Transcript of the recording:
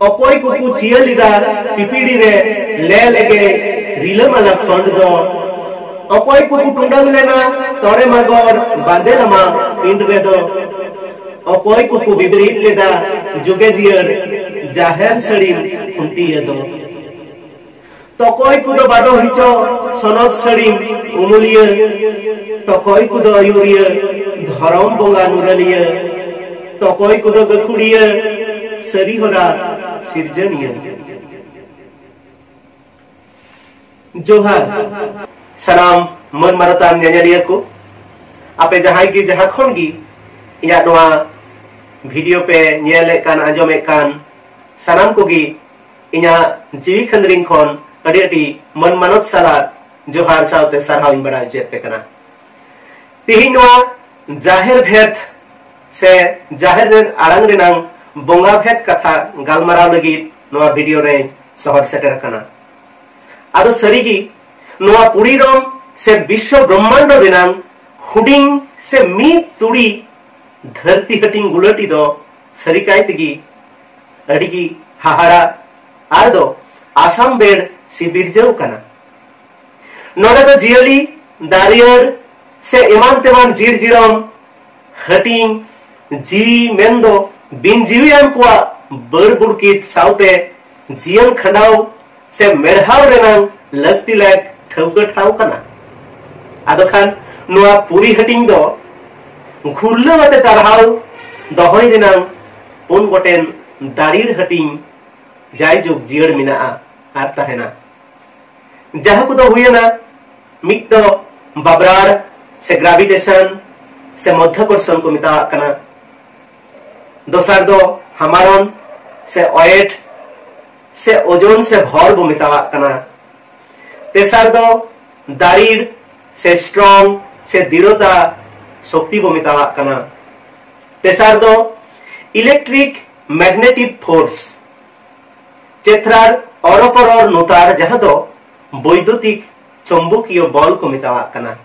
अकोय को चियलिदा पिपिडी रे ले लेगे रिलमाला खंड दो अकोय को टुंडल लेना तोड़े मगोर बांदेलमा पिंड रे दो अकोय को विपरीत लेदा जुगे जियर जाहेर सड़ी खुंती दो तो कोई को दो बाडो हिचो सनद सड़ी उमुलिया तो कोई को दो अयुरिया धरम बोंगा नुरलिया तो कोई को दो गखुड़िया सरी होरा सिरजनिया जोहार सलाम मन मारतान न्यायालिया को आपे जहां की जहां खन की इया नोआ वीडियो पे नेले कान आजोमे कान सनाम को गी इया जीवी खंदरिंग खन अडी मन मानत साला जोहार सावते सरहाविन बड़ा जेत पे कना तिहि नोआ जाहिर भेद से जाहिर रेन आरंग रेनांग बोंगा भेद कथा गालमाराव लगी नोआ वीडियो रे सहर सेटर कना आदो सरीगी नोआ पुरीरम से विश्व ब्रह्मांड रेनांग हुडिंग से मी तुड़ी धरती हटिंग गुलटी दो सरीकाय तिगी अडिगी हाहारा आर दो आसाम बेड सिबिरजव कना नोडे दो जियली दारियर से इमान तेमान जीर जिरम हटिंग जीवी मेंदो बिन जीवियान कोआ बर बुड़कित साउते जियन खंडाव से मेरहाव रेनांग लगती लायक ठवग ठाव कना आदो खान नोआ पूरी हटिंग दो घुरलो वाते तारहाव दहोय रेनांग पुन गोटेन दारिर हटिंग जाय जुग जियर मिना आर तहेना जहां को दो हुयना मिक दो बबरार से ग्रेविटेशन से मध्याकर्षण को मिता कना दोसर दो हमारन से ओएट से ओजोन से भर बो मिता कना तेसर दो दारिर से स्ट्रांग से दृढ़ता शक्ति बो मिता कना तेसर दो इलेक्ट्रिक मैग्नेटिक फोर्स चेथरार और नोतार जहां दो वैद्युतिक चुंबकीय बल को मिता कना